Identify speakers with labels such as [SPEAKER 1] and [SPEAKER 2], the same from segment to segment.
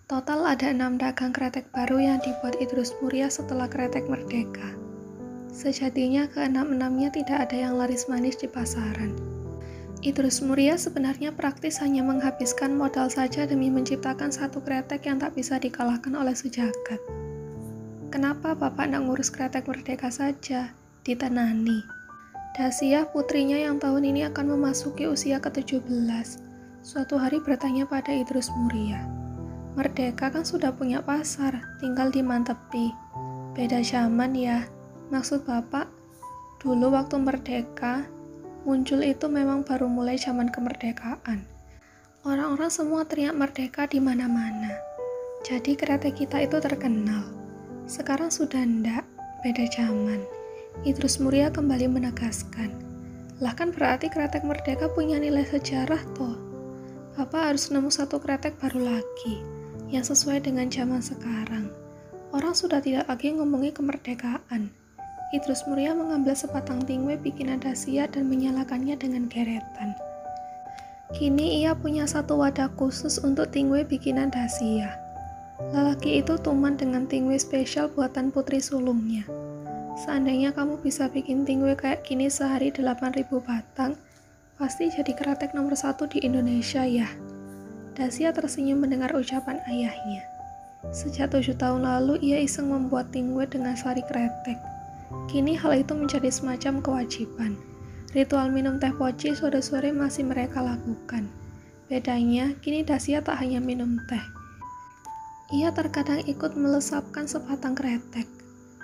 [SPEAKER 1] Total ada 6 dagang kretek baru yang dibuat Idrus Muria setelah kretek merdeka. Sejatinya keenam-enamnya tidak ada yang laris manis di pasaran. Idrus Muria sebenarnya praktis hanya menghabiskan modal saja demi menciptakan satu kretek yang tak bisa dikalahkan oleh sejagat. Kenapa Bapak nak ngurus kretek merdeka saja? Ditenani. Dasia, putrinya yang tahun ini akan memasuki usia ke-17, suatu hari bertanya pada Idrus Muria. Merdeka kan sudah punya pasar, tinggal dimantepi. Beda zaman ya. Maksud Bapak, dulu waktu merdeka, muncul itu memang baru mulai zaman kemerdekaan. Orang-orang semua teriak merdeka di mana-mana. Jadi kretek kita itu terkenal. Sekarang sudah ndak, beda zaman. Idrus Muria kembali menegaskan. Lah kan berarti kretek merdeka punya nilai sejarah toh. Bapak harus nemu satu kretek baru lagi, yang sesuai dengan zaman sekarang. Orang sudah tidak lagi ngomongin kemerdekaan. Idrus Muria mengambil sebatang tingwe bikinan Dasia dan menyalakannya dengan geretan. Kini ia punya satu wadah khusus untuk tingwe bikinan Dasia. Lelaki itu tuman dengan tingwe spesial buatan putri sulungnya. Seandainya kamu bisa bikin tingwe kayak gini sehari 8.000 batang, pasti jadi kretek nomor 1 di Indonesia ya. Dasia tersenyum mendengar ucapan ayahnya. Sejak 7 tahun lalu ia iseng membuat tingwe dengan sari kretek. Kini hal itu menjadi semacam kewajiban. Ritual minum teh poci sore-sore masih mereka lakukan. Bedanya, kini Dasia tak hanya minum teh. Ia terkadang ikut melesapkan sebatang kretek.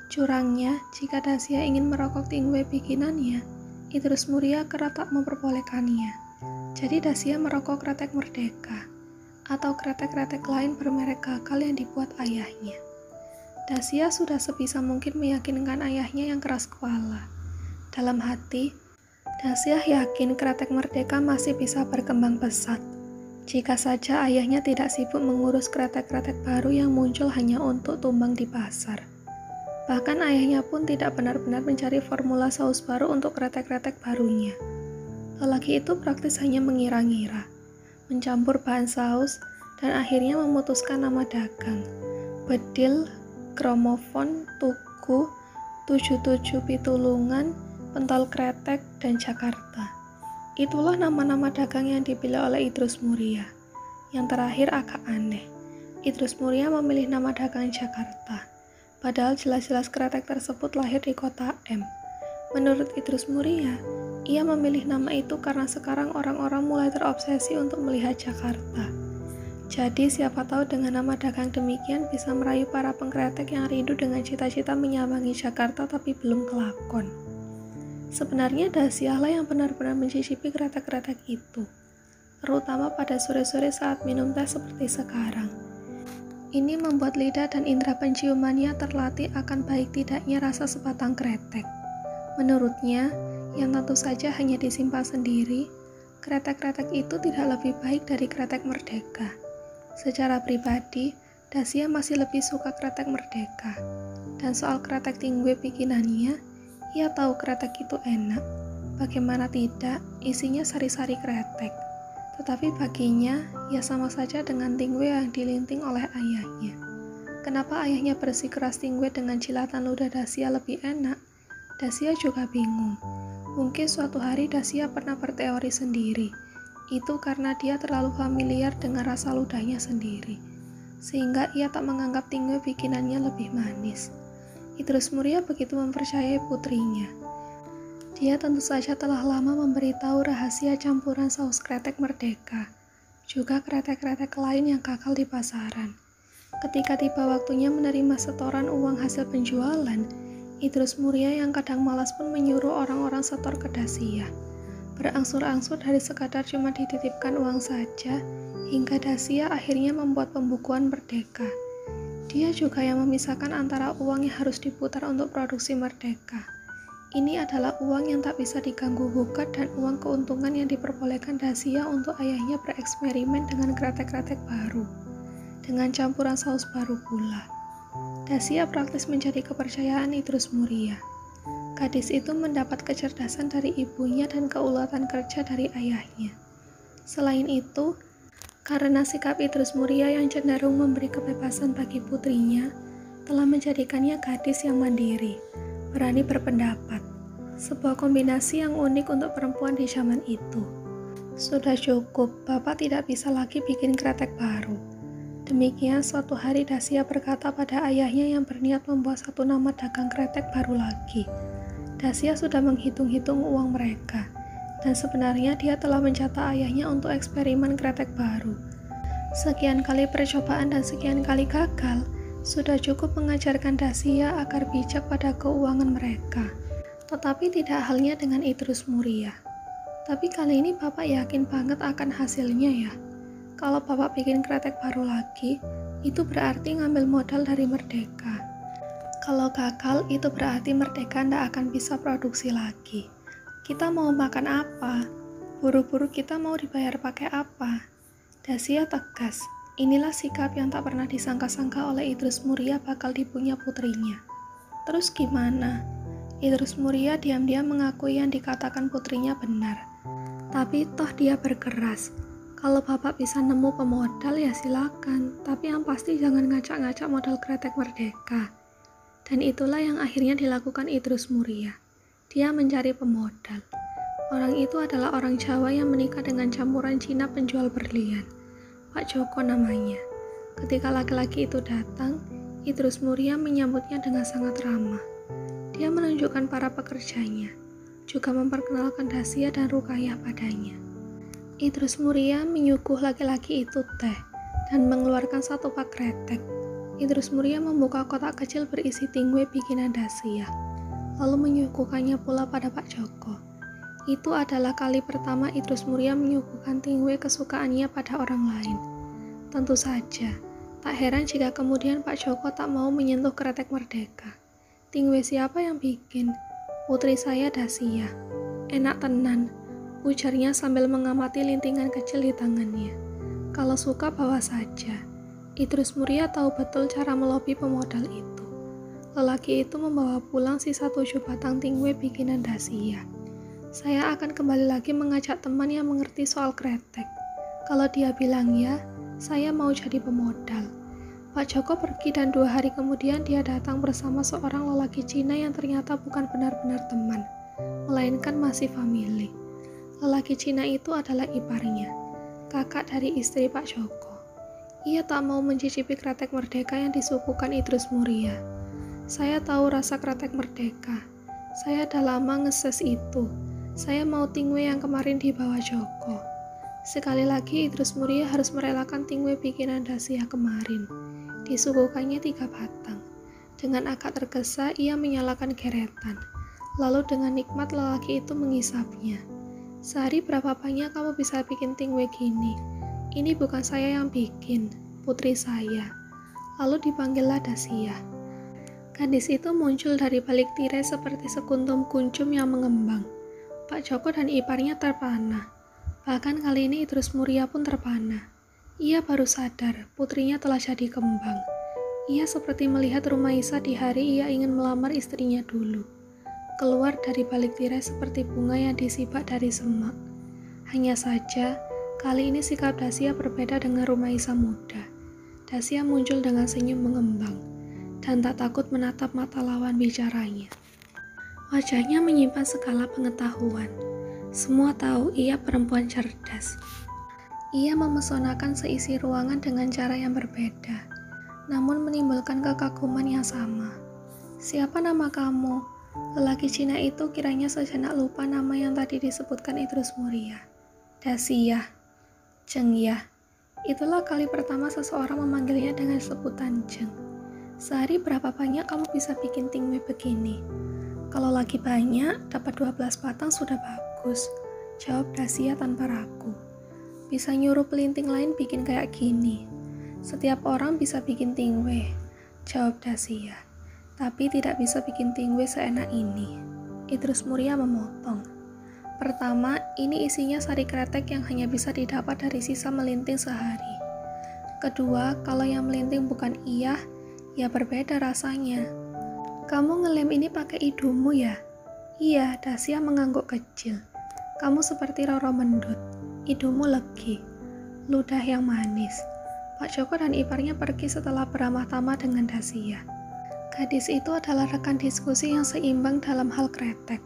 [SPEAKER 1] Curangnya, jika Dasia ingin merokok tingwe bikinannya, Idrus Muria kerap tak memperbolehkannya. Jadi Dasia merokok kretek merdeka, atau kretek-kretek lain bermerek gagal yang dibuat ayahnya. Dasia sudah sebisa mungkin meyakinkan ayahnya yang keras kepala. Dalam hati, Dasia yakin kretek merdeka masih bisa berkembang pesat, jika saja ayahnya tidak sibuk mengurus kretek-kretek baru yang muncul hanya untuk tumbang di pasar. Bahkan ayahnya pun tidak benar-benar mencari formula saus baru untuk kretek-kretek barunya. Lelaki itu praktis hanya mengira-ngira, mencampur bahan saus, dan akhirnya memutuskan nama dagang. Bedil, Gramofon, Tugu, 77 Pitulungan, Pentol Kretek, dan Jakarta. Itulah nama-nama dagang yang dipilih oleh Idrus Muria. Yang terakhir agak aneh. Idrus Muria memilih nama dagang Jakarta, padahal jelas-jelas kretek tersebut lahir di kota M. Menurut Idrus Muria, ia memilih nama itu karena sekarang orang-orang mulai terobsesi untuk melihat Jakarta. Jadi siapa tahu dengan nama dagang demikian bisa merayu para pengkretek yang rindu dengan cita-cita menyambangi Jakarta tapi belum kelakon. Sebenarnya Dasia lah yang benar-benar mencicipi kretek-kretek itu, terutama pada sore-sore saat minum teh seperti sekarang. Ini membuat lidah dan indera penciumannya terlatih akan baik tidaknya rasa sebatang kretek. Menurutnya, yang tentu saja hanya disimpan sendiri, kretek-kretek itu tidak lebih baik dari kretek merdeka. Secara pribadi, Dasia masih lebih suka kretek merdeka. Dan soal kretek tingwe bikinannya, ia tahu kretek itu enak. Bagaimana tidak, isinya sari-sari kretek. Tetapi baginya, ya sama saja dengan tingwe yang dilinting oleh ayahnya. Kenapa ayahnya bersikeras tingwe dengan jilatan ludah Dasia lebih enak? Dasia juga bingung. Mungkin suatu hari Dasia pernah berteori sendiri. Itu karena dia terlalu familiar dengan rasa ludahnya sendiri, sehingga ia tak menganggap tingwe bikinannya lebih manis. Idrus Muria begitu mempercayai putrinya. Dia tentu saja telah lama memberitahu rahasia campuran saus kretek merdeka, juga kretek-kretek lain yang gagal di pasaran. Ketika tiba waktunya menerima setoran uang hasil penjualan, Idrus Muria yang kadang malas pun menyuruh orang-orang setor ke Dasia. Berangsur-angsur dari sekadar cuma dititipkan uang saja, hingga Dasia akhirnya membuat pembukuan merdeka. Dia juga yang memisahkan antara uang yang harus diputar untuk produksi merdeka. Ini adalah uang yang tak bisa diganggu-gugat dan uang keuntungan yang diperbolehkan Dasia untuk ayahnya bereksperimen dengan kretek-kretek baru, dengan campuran saus baru pula. Dasia praktis menjadi kepercayaan Idrus Muria. Gadis itu mendapat kecerdasan dari ibunya dan keulatan kerja dari ayahnya. Selain itu, Karena sikap Idrus Muria yang cenderung memberi kebebasan bagi putrinya, telah menjadikannya gadis yang mandiri, berani berpendapat. Sebuah kombinasi yang unik untuk perempuan di zaman itu. Sudah cukup, Bapak tidak bisa lagi bikin kretek baru. Demikian suatu hari Dasia berkata pada ayahnya yang berniat membuat satu nama dagang kretek baru lagi. Dasia sudah menghitung-hitung uang mereka, dan sebenarnya dia telah mencatat ayahnya untuk eksperimen kretek baru. Sekian kali percobaan dan sekian kali gagal, sudah cukup mengajarkan Dasia agar bijak pada keuangan mereka. Tetapi tidak halnya dengan Idrus Muria. Tapi kali ini Bapak yakin banget akan hasilnya ya. Kalau Bapak bikin kretek baru lagi, itu berarti ngambil modal dari Merdeka. Kalau gagal, itu berarti Merdeka tidak akan bisa produksi lagi. Kita mau makan apa? Buru-buru kita mau dibayar pakai apa? Dasia tegas. Inilah sikap yang tak pernah disangka-sangka oleh Idrus Muria bakal dipunya putrinya. Terus gimana? Idrus Muria diam-diam mengakui yang dikatakan putrinya benar. Tapi toh dia berkeras. Kalau Bapak bisa nemu pemodal ya silakan, tapi yang pasti jangan ngacak-ngacak modal kretek Merdeka. Dan itulah yang akhirnya dilakukan Idrus Muria. Dia mencari pemodal. Orang itu adalah orang Jawa yang menikah dengan campuran Cina penjual berlian. Pak Joko namanya. Ketika laki-laki itu datang, Idrus Muria menyambutnya dengan sangat ramah. Dia menunjukkan para pekerjanya, juga memperkenalkan Dasia dan Rukayah padanya. Idrus Muria menyuguh laki-laki itu teh dan mengeluarkan satu pak kretek. Idrus Muria membuka kotak kecil berisi tingwe bikinan Dasia, lalu menyuguhkannya pula pada Pak Joko. Itu adalah kali pertama Idrus Muria menyuguhkan tingwe kesukaannya pada orang lain. Tentu saja, tak heran jika kemudian Pak Joko tak mau menyentuh kretek Merdeka. Tingwe siapa yang bikin? Putri saya Dasia. Enak tenan, ujarnya sambil mengamati lintingan kecil di tangannya. Kalau suka bawa saja. Idrus Muria tahu betul cara melobi pemodal itu. Lelaki itu membawa pulang sisa 7 batang tingwe bikinan Dasia. Saya akan kembali lagi mengajak teman yang mengerti soal kretek. Kalau dia bilang ya, saya mau jadi pemodal. Pak Joko pergi dan 2 hari kemudian dia datang bersama seorang lelaki Cina yang ternyata bukan benar-benar teman, melainkan masih famili. Lelaki Cina itu adalah iparnya, kakak dari istri Pak Joko. Ia tak mau mencicipi kretek Merdeka yang disuguhkan Idrus Muria. Saya tahu rasa kretek Merdeka. Saya dah lama ngeses itu. Saya mau tingwe yang kemarin dibawa Joko. Sekali lagi Idrus Muria harus merelakan tingwe bikinan Dasia kemarin. Disuguhkannya 3 batang. Dengan agak tergesa ia menyalakan geretan. Lalu dengan nikmat lelaki itu mengisapnya. Sehari berapa banyak kamu bisa bikin tingwe gini? Ini bukan saya yang bikin, putri saya. Lalu dipanggillah Dasia. Gadis itu muncul dari balik tirai seperti sekuntum kuncum yang mengembang. Pak Joko dan iparnya terpana. Bahkan kali ini Idrus Muria pun terpana. Ia baru sadar putrinya telah jadi kembang. Ia seperti melihat Rumaisa di hari ia ingin melamar istrinya dulu. Keluar dari balik tirai seperti bunga yang disibak dari semak. Hanya saja, kali ini sikap Dasia berbeda dengan Rumaisa muda. Dasia muncul dengan senyum mengembang, dan tak takut menatap mata lawan bicaranya. Wajahnya menyimpan segala pengetahuan. Semua tahu ia perempuan cerdas. Ia memesonakan seisi ruangan dengan cara yang berbeda, namun menimbulkan kekaguman yang sama. Siapa nama kamu? Lelaki Cina itu kiranya sejenak lupa nama yang tadi disebutkan Idrus Muria. Dasia. Jeng ya. Itulah kali pertama seseorang memanggilnya dengan sebutan Jeng. Sehari berapa banyak kamu bisa bikin tingwe begini? Kalau lagi banyak, dapat 12 batang sudah bagus. Jawab Dasia tanpa ragu. Bisa nyuruh pelinting lain bikin kayak gini. Setiap orang bisa bikin tingwe. Jawab Dasia. Tapi tidak bisa bikin tingwe seenak ini. Idrus Muria memotong. Pertama, ini isinya sari kretek yang hanya bisa didapat dari sisa melinting sehari. Kedua, kalau yang melinting bukan iya, ya berbeda rasanya. Kamu ngelem ini pakai hidungmu ya? Iya, Dasia mengangguk kecil. Kamu seperti Roro Mendut. Hidungmu legi. ludah yang manis. Pak Joko dan iparnya pergi setelah beramah tamah dengan Dasia. Gadis itu adalah rekan diskusi yang seimbang dalam hal kretek.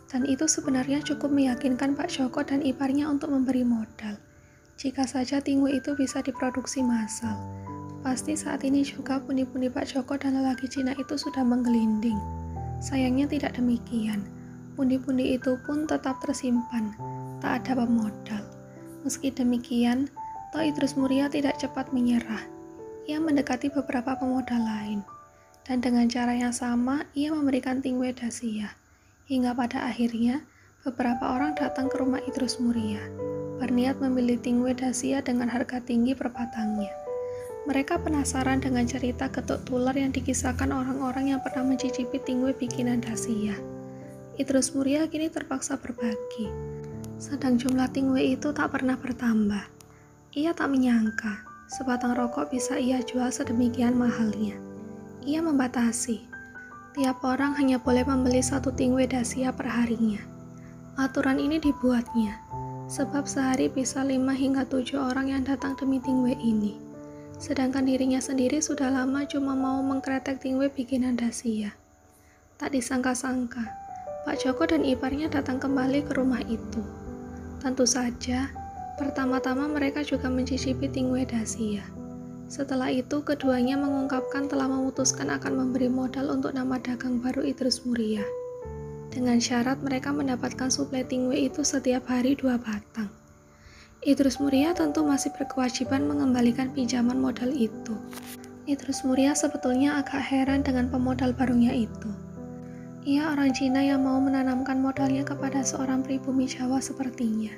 [SPEAKER 1] Dan itu sebenarnya cukup meyakinkan Pak Joko dan iparnya untuk memberi modal. Jika saja Tingwe itu bisa diproduksi massal. Pasti saat ini juga pundi-pundi Pak Joko dan lelaki Cina itu sudah menggelinding. Sayangnya tidak demikian. Pundi-pundi itu pun tetap tersimpan, tak ada pemodal. Meski demikian, toh Idrus Muria tidak cepat menyerah. Ia mendekati beberapa pemodal lain. Dan dengan cara yang sama, ia memberikan Tingwe Dasia. Hingga pada akhirnya, beberapa orang datang ke rumah Idrus Muria, berniat membeli Tingwe Dasia dengan harga tinggi per batangnya. Mereka penasaran dengan cerita getuk tular yang dikisahkan orang-orang yang pernah mencicipi Tingwe bikinan Dasia. Idrus Muria kini terpaksa berbagi. Sedang jumlah Tingwe itu tak pernah bertambah. Ia tak menyangka, sebatang rokok bisa ia jual sedemikian mahalnya. Ia membatasi. Tiap orang hanya boleh membeli 1 Tingwe Dasia per harinya. Aturan ini dibuatnya, sebab sehari bisa 5 hingga 7 orang yang datang demi Tingwe ini. Sedangkan dirinya sendiri sudah lama cuma mau mengkretek Tingwe bikinan Dasia. Tak disangka-sangka, Pak Joko dan iparnya datang kembali ke rumah itu. Tentu saja, pertama-tama mereka juga mencicipi Tingwe Dasia. Setelah itu, keduanya mengungkapkan telah memutuskan akan memberi modal untuk nama dagang baru Idrus Muria. Dengan syarat mereka mendapatkan suplai Tingwe itu setiap hari 2 batang. Idrus Muria tentu masih berkewajiban mengembalikan pinjaman modal itu. Idrus Muria sebetulnya agak heran dengan pemodal barunya itu. Ia orang Cina yang mau menanamkan modalnya kepada seorang pribumi Jawa sepertinya.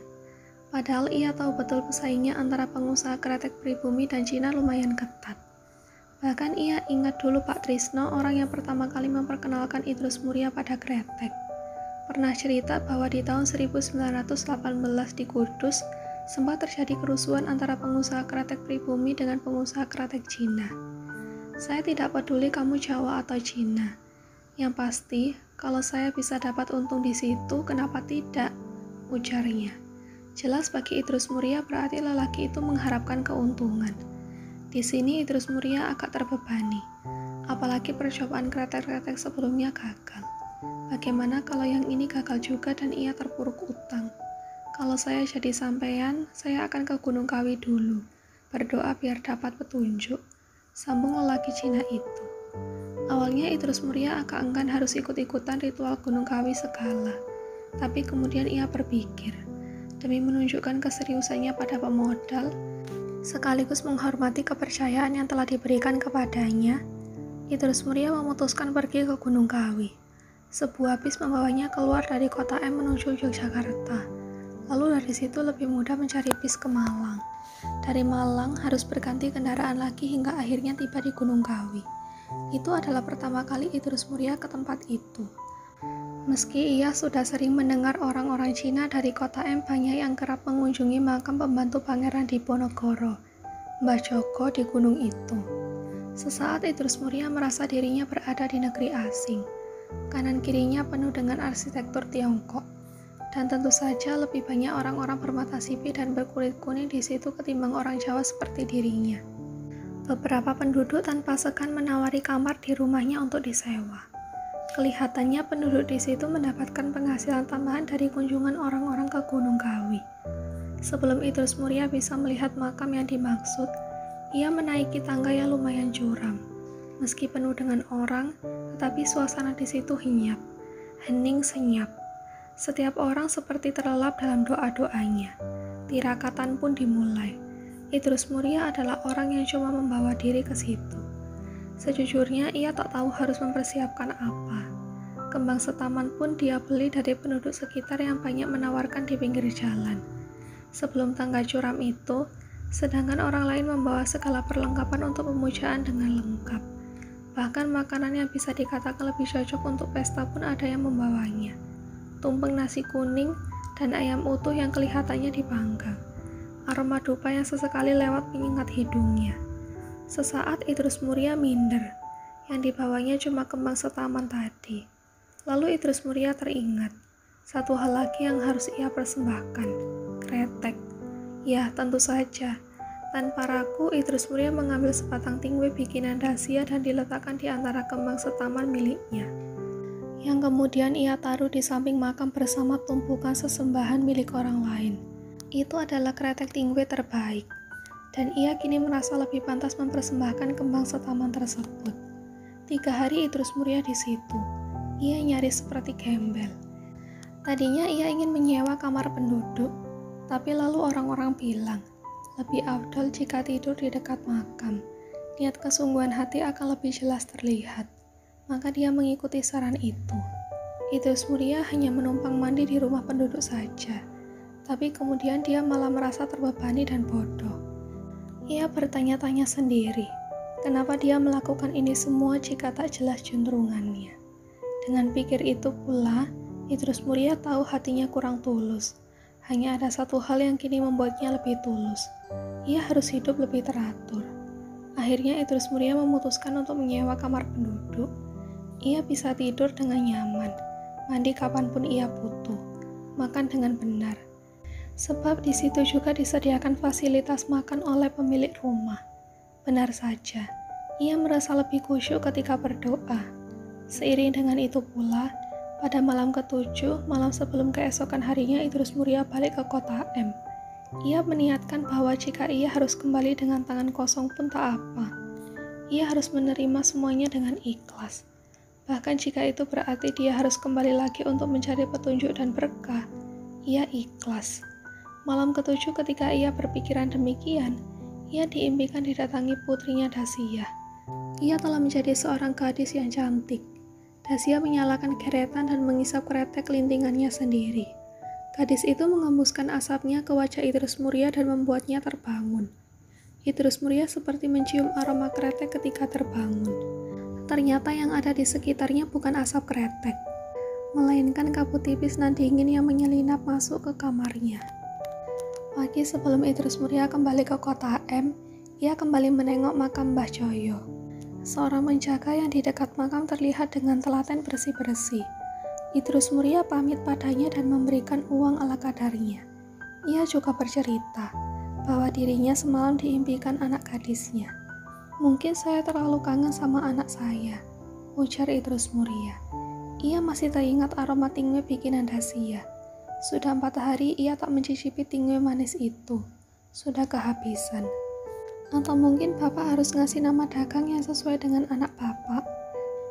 [SPEAKER 1] Padahal ia tahu betul pesaingnya antara pengusaha kretek pribumi dan Cina lumayan ketat. Bahkan ia ingat dulu Pak Trisno, orang yang pertama kali memperkenalkan Idrus Muria pada kretek. Pernah cerita bahwa di tahun 1918 di Kudus, sempat terjadi kerusuhan antara pengusaha kretek pribumi dengan pengusaha kretek Cina. Saya tidak peduli kamu Jawa atau Cina. Yang pasti, kalau saya bisa dapat untung di situ, kenapa tidak? Ujarnya. Jelas bagi Idrus Muria berarti lelaki itu mengharapkan keuntungan. Di sini Idrus Muria agak terbebani. Apalagi percobaan kretek-kretek sebelumnya gagal. Bagaimana kalau yang ini gagal juga dan ia terpuruk utang? Kalau saya jadi sampean, saya akan ke Gunung Kawi dulu. Berdoa biar dapat petunjuk. Sambung lelaki Cina itu. Awalnya Idrus Muria agak enggan harus ikut-ikutan ritual Gunung Kawi segala. Tapi kemudian ia berpikir, demi menunjukkan keseriusannya pada pemodal, sekaligus menghormati kepercayaan yang telah diberikan kepadanya, Idrus Muria memutuskan pergi ke Gunung Kawi. Sebuah bis membawanya keluar dari kota M menuju Yogyakarta. Lalu dari situ lebih mudah mencari bis ke Malang. Dari Malang harus berganti kendaraan lagi hingga akhirnya tiba di Gunung Kawi. Itu adalah pertama kali Idrus Muria ke tempat itu. Meski ia sudah sering mendengar orang-orang Cina dari kota M banyak yang kerap mengunjungi makam pembantu Pangeran Diponegoro, Mbah Joko di gunung itu. Sesaat Idrus Muria merasa dirinya berada di negeri asing. Kanan kirinya penuh dengan arsitektur Tiongkok. Dan tentu saja lebih banyak orang-orang bermata sipit dan berkulit kuning di situ ketimbang orang Jawa seperti dirinya. Beberapa penduduk tanpa segan menawari kamar di rumahnya untuk disewa. Kelihatannya penduduk di situ mendapatkan penghasilan tambahan dari kunjungan orang-orang ke Gunung Kawi. Sebelum Idrus Muria bisa melihat makam yang dimaksud, ia menaiki tangga yang lumayan curam. Meski penuh dengan orang, tetapi suasana di situ henyap, hening senyap. Setiap orang seperti terlelap dalam doa-doanya. Tirakatan pun dimulai. Idrus Muria adalah orang yang cuma membawa diri ke situ. Sejujurnya ia tak tahu harus mempersiapkan apa. Kembang setaman pun dia beli dari penduduk sekitar yang banyak menawarkan di pinggir jalan. Sebelum tangga curam itu, sedangkan orang lain membawa segala perlengkapan untuk pemujaan dengan lengkap. Bahkan makanan yang bisa dikatakan lebih cocok untuk pesta pun ada yang membawanya. Tumpeng nasi kuning dan ayam utuh yang kelihatannya dipanggang. Aroma dupa yang sesekali lewat menyengat hidungnya. Sesaat Idrus Muria minder, yang dibawanya cuma kembang setaman tadi. Lalu Idrus Muria teringat, satu hal lagi yang harus ia persembahkan, kretek. Ya, tentu saja. Tanpa ragu, Idrus Mulia mengambil sebatang tingwe bikinan Dasia dan diletakkan di antara kembang setaman miliknya, yang kemudian ia taruh di samping makam bersama tumpukan sesembahan milik orang lain. Itu adalah kretek tingwe terbaik, dan ia kini merasa lebih pantas mempersembahkan kembang setaman tersebut. 3 hari Idrus Mulia di situ. Ia nyaris seperti gembel. Tadinya ia ingin menyewa kamar penduduk, tapi lalu orang-orang bilang, lebih afdol jika tidur di dekat makam. Niat kesungguhan hati akan lebih jelas terlihat. Maka dia mengikuti saran itu. Idrus Mulia hanya menumpang mandi di rumah penduduk saja. Tapi kemudian dia malah merasa terbebani dan bodoh. Ia bertanya-tanya sendiri, kenapa dia melakukan ini semua jika tak jelas juntrungannya. Dengan pikir itu pula, Idrus Mulia tahu hatinya kurang tulus. Hanya ada satu hal yang kini membuatnya lebih tulus. Ia harus hidup lebih teratur. Akhirnya Idrus Mulia memutuskan untuk menyewa kamar penduduk. Ia bisa tidur dengan nyaman, mandi kapanpun ia butuh, makan dengan benar. Sebab di situ juga disediakan fasilitas makan oleh pemilik rumah. Benar saja, ia merasa lebih khusyuk ketika berdoa. Seiring dengan itu pula, pada malam ke-7, malam sebelum keesokan harinya Idrus Mulia balik ke kota M. Ia meniatkan bahwa jika ia harus kembali dengan tangan kosong pun tak apa. Ia harus menerima semuanya dengan ikhlas. Bahkan jika itu berarti dia harus kembali lagi untuk mencari petunjuk dan berkah, ia ikhlas. Malam ke-7 ketika ia berpikiran demikian, ia diimpikan didatangi putrinya Dasia. Ia telah menjadi seorang gadis yang cantik. Dasia menyalakan geretan dan mengisap kretek lintingannya sendiri. Gadis itu mengembuskan asapnya ke wajah Idrus Mulia dan membuatnya terbangun. Idrus Mulia seperti mencium aroma kretek ketika terbangun. Ternyata yang ada di sekitarnya bukan asap kretek, melainkan kabut tipis nan dingin yang menyelinap masuk ke kamarnya. Pagi sebelum Idrus Mulia kembali ke kota M, ia kembali menengok makam Mbah Joyo. Seorang penjaga yang di dekat makam terlihat dengan telaten bersih-bersih. Idrus Mulia pamit padanya dan memberikan uang ala kadarnya. Ia juga bercerita bahwa dirinya semalam diimpikan anak gadisnya. Mungkin saya terlalu kangen sama anak saya, ujar Idrus Mulia. Ia masih teringat aroma tingwe bikinan Dasia. Sudah 4 hari ia tak mencicipi tingwe manis itu. Sudah kehabisan. Atau mungkin Bapak harus ngasih nama dagang yang sesuai dengan anak Bapak?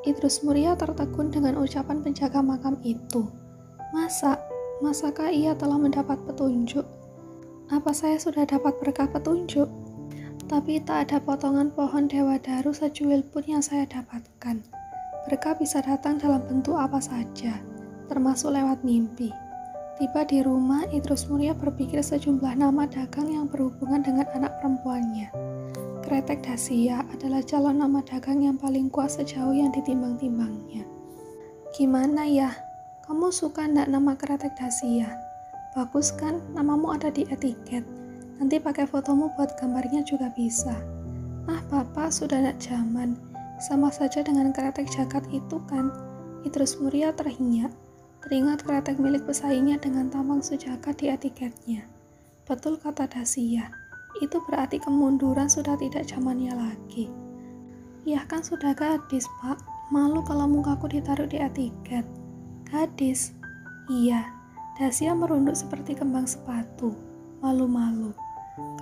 [SPEAKER 1] Idrus Mulia tertegun dengan ucapan penjaga makam itu. Masakah ia telah mendapat petunjuk? Apa saya sudah dapat berkah petunjuk? Tapi tak ada potongan pohon Dewadaru secuil pun yang saya dapatkan. Berkah bisa datang dalam bentuk apa saja, termasuk lewat mimpi. Tiba di rumah, Idrus Mulia berpikir sejumlah nama dagang yang berhubungan dengan anak perempuannya. Kretek Dasia adalah calon nama dagang yang paling kuat sejauh yang ditimbang-timbangnya. Gimana ya? Kamu suka ndak nama kretek Dasia? Bagus kan? Namamu ada di etiket. Nanti pakai fotomu buat gambarnya juga bisa. Ah, Bapak sudah ndak zaman. Sama saja dengan kretek jagat itu kan? Idrus Mulia terhinyak. Teringat kretek milik pesaingnya dengan tampang Sujaka di etiketnya. Betul kata Dasia, itu berarti kemunduran sudah tidak zamannya lagi. Ya kan sudah gadis, Pak. Malu kalau mukaku ditaruh di etiket. Gadis? Iya. Dasia merunduk seperti kembang sepatu. Malu-malu.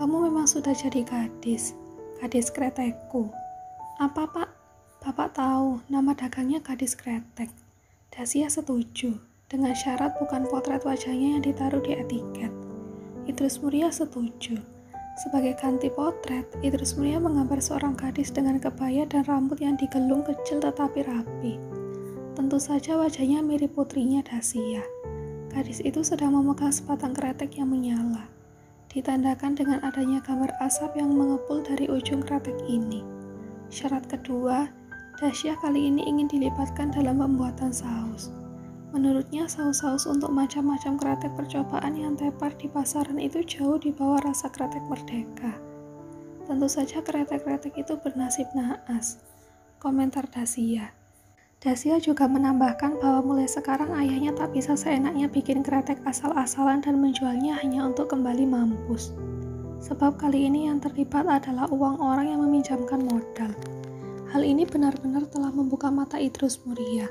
[SPEAKER 1] Kamu memang sudah jadi gadis. Gadis kretekku. Apa, Pak? Bapak tahu nama dagangnya gadis kretek. Dasia setuju, dengan syarat bukan potret wajahnya yang ditaruh di etiket. Idrus Mulia setuju. Sebagai ganti potret, Idrus Mulia menggambar seorang gadis dengan kebaya dan rambut yang digelung kecil tetapi rapi. Tentu saja wajahnya mirip putrinya Dasia. Gadis itu sedang memegang sebatang kretek yang menyala. Ditandakan dengan adanya gambar asap yang mengepul dari ujung kretek ini. Syarat kedua, Dasia kali ini ingin dilibatkan dalam pembuatan saus. Menurutnya saus-saus untuk macam-macam kretek percobaan yang tepar di pasaran itu jauh di bawah rasa kretek merdeka. Tentu saja kretek-kretek itu bernasib naas. Komentar Dasia. Dasia juga menambahkan bahwa mulai sekarang ayahnya tak bisa seenaknya bikin kretek asal-asalan dan menjualnya hanya untuk kembali mampus. sebab kali ini yang terlibat adalah uang orang yang meminjamkan modal. Hal ini benar-benar telah membuka mata Idrus Muria.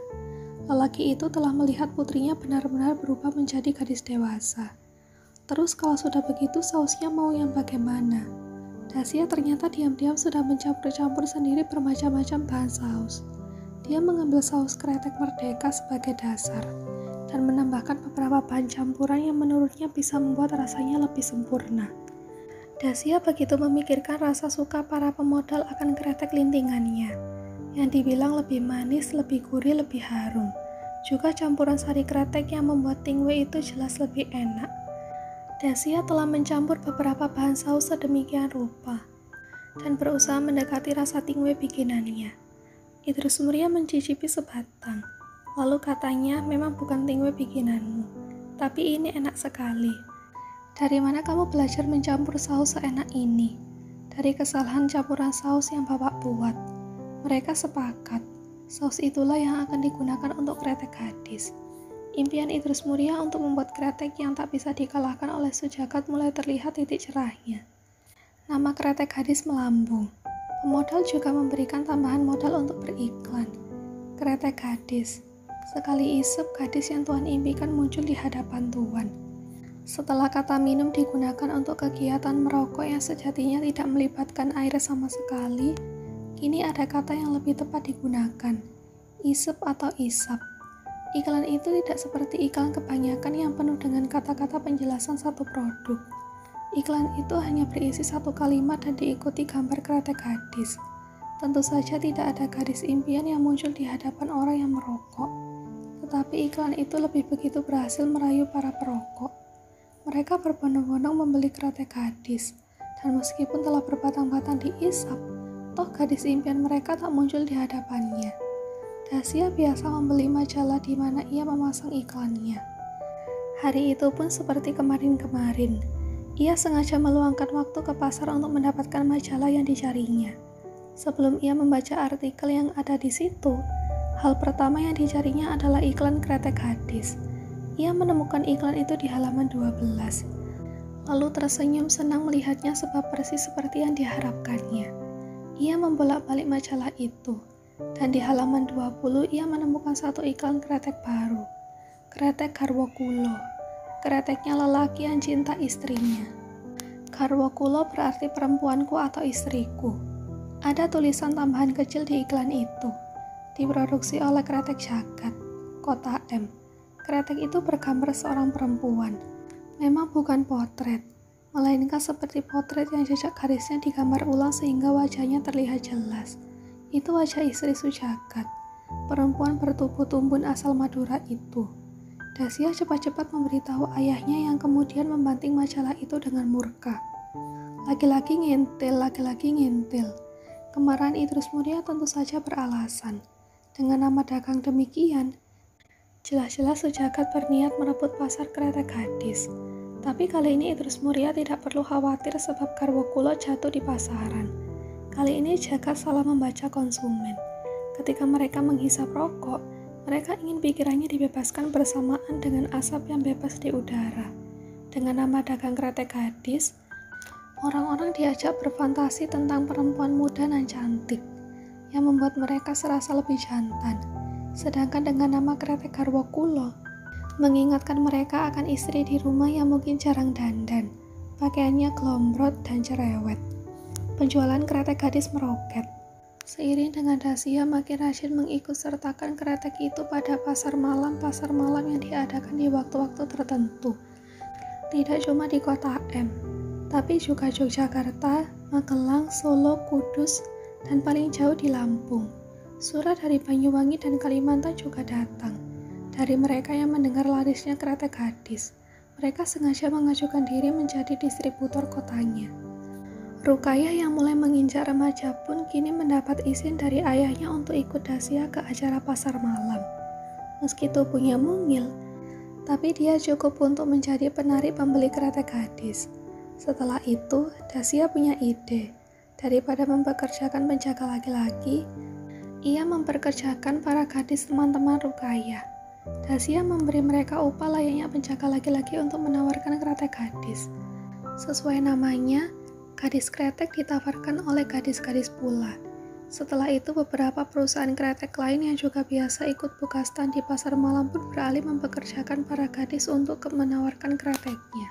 [SPEAKER 1] Lelaki itu telah melihat putrinya benar-benar berubah menjadi gadis dewasa. Terus kalau sudah begitu sausnya mau yang bagaimana? Dasia ternyata diam-diam sudah mencampur-campur sendiri bermacam-macam bahan saus. Dia mengambil saus kretek Merdeka sebagai dasar dan menambahkan beberapa bahan campuran yang menurutnya bisa membuat rasanya lebih sempurna. Dasia begitu memikirkan rasa suka para pemodal akan kretek lintingannya, yang dibilang lebih manis, lebih gurih, lebih harum. Juga campuran sari kretek yang membuat tingwe itu jelas lebih enak. Dasia telah mencampur beberapa bahan saus sedemikian rupa dan berusaha mendekati rasa tingwe bikinannya. Idrus Muria mencicipi sebatang, lalu katanya, memang bukan tingwe bikinanmu, tapi ini enak sekali. Dari mana kamu belajar mencampur saus seenak ini? Dari kesalahan campuran saus yang Bapak buat. Mereka sepakat, saus itulah yang akan digunakan untuk kretek gadis. Impian Idrus Muria untuk membuat kretek yang tak bisa dikalahkan oleh Sujagat mulai terlihat titik cerahnya. Nama kretek gadis melambung. Pemodal juga memberikan tambahan modal untuk beriklan. Kretek gadis. Sekali isep, gadis yang Tuan impikan muncul di hadapan Tuan. Setelah kata minum digunakan untuk kegiatan merokok yang sejatinya tidak melibatkan air sama sekali, kini ada kata yang lebih tepat digunakan, isep atau isap. Iklan itu tidak seperti iklan kebanyakan yang penuh dengan kata-kata penjelasan satu produk. Iklan itu hanya berisi satu kalimat dan diikuti gambar kretek gadis. Tentu saja tidak ada gadis impian yang muncul di hadapan orang yang merokok. Tetapi iklan itu lebih begitu berhasil merayu para perokok. Mereka berbondong-bondong membeli kretek gadis, dan meskipun telah berbatang-batang diisap, toh gadis impian mereka tak muncul di hadapannya. Dasia biasa membeli majalah di mana ia memasang iklannya. Hari itu pun seperti kemarin-kemarin, ia sengaja meluangkan waktu ke pasar untuk mendapatkan majalah yang dicarinya. Sebelum ia membaca artikel yang ada di situ, hal pertama yang dicarinya adalah iklan kretek gadis. Ia menemukan iklan itu di halaman 12. Lalu tersenyum senang melihatnya sebab persis seperti yang diharapkannya. Ia membolak-balik majalah itu, dan di halaman 20 ia menemukan satu iklan kretek baru. Kretek Garwo Kulo. Kreteknya lelaki yang cinta istrinya. Garwo Kulo berarti perempuanku atau istriku. Ada tulisan tambahan kecil di iklan itu. Diproduksi oleh Kretek Jagat, Kota M. Kretek itu bergambar seorang perempuan. Memang bukan potret, melainkan seperti potret yang jejak garisnya digambar ulang sehingga wajahnya terlihat jelas. Itu wajah istri Sujagat, perempuan bertubuh tumbun asal Madura itu. Dasia cepat-cepat memberitahu ayahnya yang kemudian membanting majalah itu dengan murka. Laki-laki ngintil, laki-laki ngintil. Kemarahan Idrus Muria tentu saja beralasan. Dengan nama dagang demikian, jelas-jelas Sujagat berniat merebut pasar kretek gadis. Tapi kali ini Idrus Muria tidak perlu khawatir sebab Garwo Kulo jatuh di pasaran. Kali ini Jagat salah membaca konsumen. Ketika mereka menghisap rokok, mereka ingin pikirannya dibebaskan bersamaan dengan asap yang bebas di udara. Dengan nama dagang kretek gadis, orang-orang diajak berfantasi tentang perempuan muda dan cantik, yang membuat mereka serasa lebih jantan. Sedangkan dengan nama kretek Garwo Kulo, mengingatkan mereka akan istri di rumah yang mungkin jarang dandan, pakaiannya glombrot dan cerewet. Penjualan kretek gadis meroket. Seiring dengan Dasia makin rajin mengikut sertakan kretek itu pada pasar malam yang diadakan di waktu-waktu tertentu. Tidak cuma di kota M, tapi juga Yogyakarta, Magelang, Solo, Kudus, dan paling jauh di Lampung. Surat dari Banyuwangi dan Kalimantan juga datang. Dari mereka yang mendengar larisnya kretek gadis, mereka sengaja mengajukan diri menjadi distributor kotanya. Rukayah yang mulai menginjak remaja pun kini mendapat izin dari ayahnya untuk ikut Dasia ke acara pasar malam. Meski tubuhnya mungil, tapi dia cukup untuk menjadi penari pembeli kretek gadis. Setelah itu, Dasia punya ide. Daripada mempekerjakan penjaga laki-laki, ia memperkerjakan para gadis teman-teman Rukayah. Dasia memberi mereka upah layaknya penjaga laki-laki untuk menawarkan kretek gadis. Sesuai namanya, gadis kretek ditawarkan oleh gadis-gadis pula. Setelah itu beberapa perusahaan kretek lain yang juga biasa ikut buka stand di pasar malam pun beralih mempekerjakan para gadis untuk menawarkan kreteknya.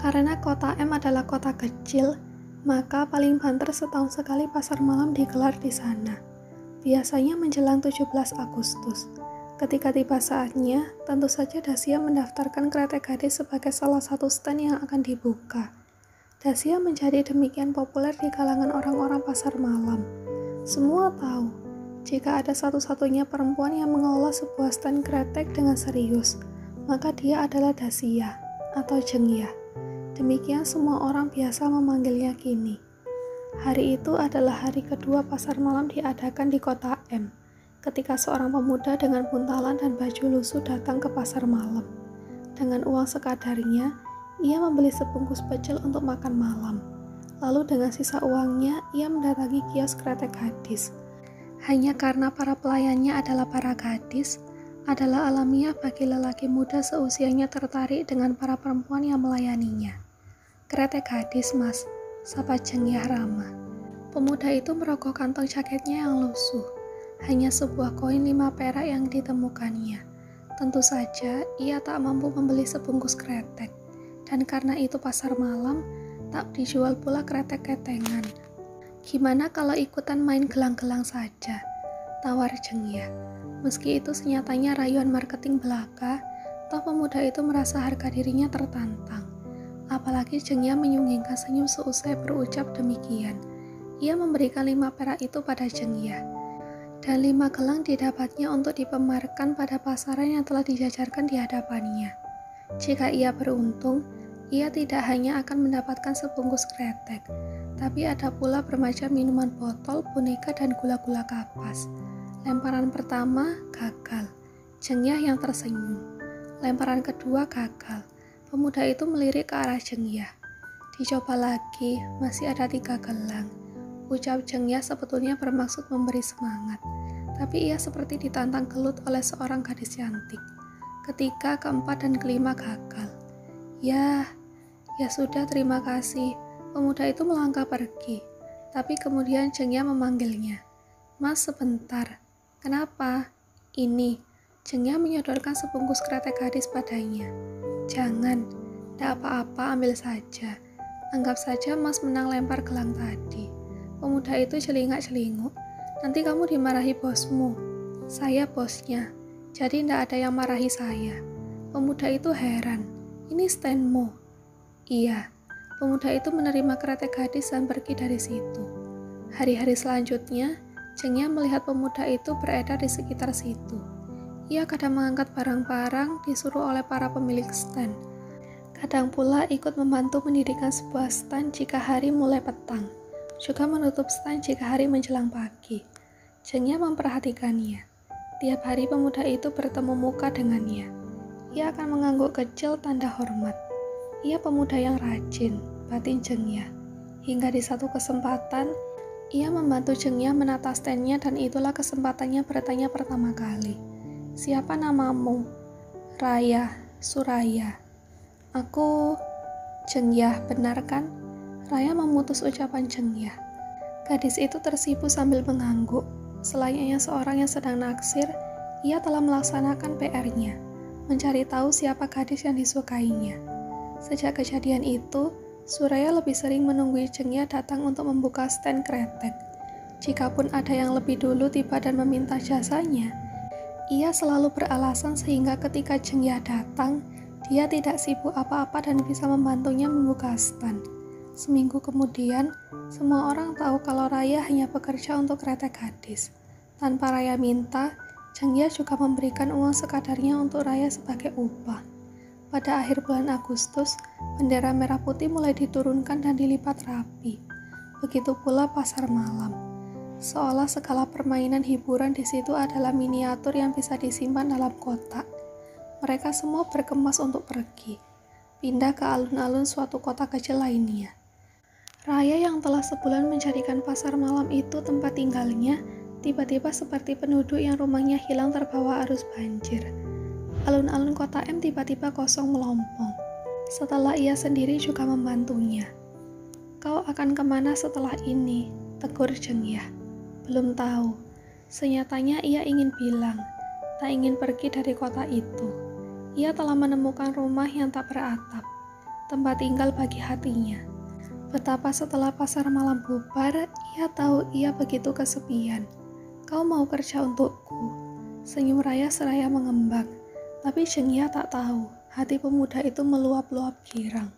[SPEAKER 1] Karena kota M adalah kota kecil, maka paling banter setahun sekali pasar malam digelar di sana. Biasanya menjelang 17 Agustus. Ketika tiba saatnya, tentu saja Dacia mendaftarkan kretek gadis sebagai salah satu stand yang akan dibuka. Dacia menjadi demikian populer di kalangan orang-orang pasar malam. Semua tahu, jika ada satu-satunya perempuan yang mengelola sebuah stand kretek dengan serius, maka dia adalah Dacia atau Zheng Ya. Demikian semua orang biasa memanggilnya kini. Hari itu adalah hari kedua pasar malam diadakan di kota M, ketika seorang pemuda dengan buntalan dan baju lusuh datang ke pasar malam. Dengan uang sekadarnya, ia membeli sebungkus pecel untuk makan malam. Lalu dengan sisa uangnya, ia mendatangi kios kretek gadis. Hanya karena para pelayannya adalah para gadis, adalah alamiah bagi lelaki muda seusianya tertarik dengan para perempuan yang melayaninya. Kretek gadis, Mas, sapa Zheng Ya ramah. Pemuda itu merogoh kantong jaketnya yang lusuh. Hanya sebuah koin 5 perak yang ditemukannya. Tentu saja, ia tak mampu membeli sebungkus kretek. Dan karena itu pasar malam, tak dijual pula kretek-ketengan. Gimana kalau ikutan main gelang-gelang saja? Tawar Zheng Ya. Meski itu senyatanya rayuan marketing belaka, toh pemuda itu merasa harga dirinya tertantang. Apalagi Zheng Ya menyunggingkan senyum seusai berucap demikian. Ia memberikan 5 perak itu pada Zheng Ya. Dan 5 gelang didapatnya untuk dipemarkan pada pasaran yang telah dijajarkan di hadapannya. Jika ia beruntung, ia tidak hanya akan mendapatkan sebungkus kretek, tapi ada pula bermacam minuman botol, boneka, dan gula-gula kapas. Lemparan pertama gagal, Zheng Ya yang tersenyum. Lemparan kedua gagal, pemuda itu melirik ke arah Zheng Ya. Dicoba lagi, masih ada 3 gelang. Ucap Zheng Ya sebetulnya bermaksud memberi semangat, tapi ia seperti ditantang gelut oleh seorang gadis cantik. Ketiga, keempat, dan kelima gagal. Ya sudah, terima kasih. Pemuda itu melangkah pergi. Tapi kemudian Zheng Ya memanggilnya. Mas, sebentar. Kenapa? Ini. Zheng Ya menyodorkan sebungkus kretek gadis padanya. Jangan. Tidak apa-apa, ambil saja. Anggap saja Mas menang lempar gelang tadi. Pemuda itu celingak-celinguk. Nanti kamu dimarahi bosmu. Saya bosnya. Jadi tidak ada yang marahi saya. Pemuda itu heran. Ini standmu. Iya, pemuda itu menerima kretek gadis dan pergi dari situ. Hari-hari selanjutnya, Zheng Ya melihat pemuda itu beredar di sekitar situ. Ia kadang mengangkat barang-barang disuruh oleh para pemilik stand. Kadang pula ikut membantu mendirikan sebuah stand jika hari mulai petang. Juga menutup stand jika hari menjelang pagi. Zheng Ya memperhatikannya. Tiap hari pemuda itu bertemu muka dengannya. Ia akan mengangguk kecil tanda hormat. Ia pemuda yang rajin, batin Zheng Ya. Hingga di satu kesempatan, ia membantu Zheng Ya menata standnya dan itulah kesempatannya bertanya pertama kali. Siapa namamu? Raya, Suraya. Aku Zheng Ya, benar kan? Raya memutus ucapan Zheng Ya. Gadis itu tersipu sambil mengangguk. Selayaknya seorang yang sedang naksir, ia telah melaksanakan PR-nya, mencari tahu siapa gadis yang disukainya. Sejak kejadian itu, Suraya lebih sering menunggu Zheng Ya datang untuk membuka stand kretek. Jikapun ada yang lebih dulu tiba dan meminta jasanya, ia selalu beralasan sehingga ketika Zheng Ya datang, dia tidak sibuk apa-apa dan bisa membantunya membuka stand. Seminggu kemudian, semua orang tahu kalau Raya hanya bekerja untuk kretek gadis. Tanpa Raya minta, Zheng Ya juga memberikan uang sekadarnya untuk Raya sebagai upah. Pada akhir bulan Agustus, bendera merah putih mulai diturunkan dan dilipat rapi. Begitu pula pasar malam. Seolah segala permainan hiburan di situ adalah miniatur yang bisa disimpan dalam kotak. Mereka semua bergemas untuk pergi, pindah ke alun-alun suatu kota kecil lainnya. Raya yang telah sebulan menjadikan pasar malam itu tempat tinggalnya, tiba-tiba seperti penduduk yang rumahnya hilang terbawa arus banjir. Alun-alun kota M tiba-tiba kosong melompong. setelah ia sendiri juga membantunya. "Kau akan kemana setelah ini?" tegur Zhengyia. "Belum tahu." Senyatanya ia ingin bilang, tak ingin pergi dari kota itu. Ia telah menemukan rumah yang tak beratap, tempat tinggal bagi hatinya. Betapa setelah pasar malam bubar, ia tahu ia begitu kesepian. "Kau mau kerja untukku?" Senyum Raya seraya mengembang, tapi Zhengyia tak tahu, hati pemuda itu meluap-luap girang.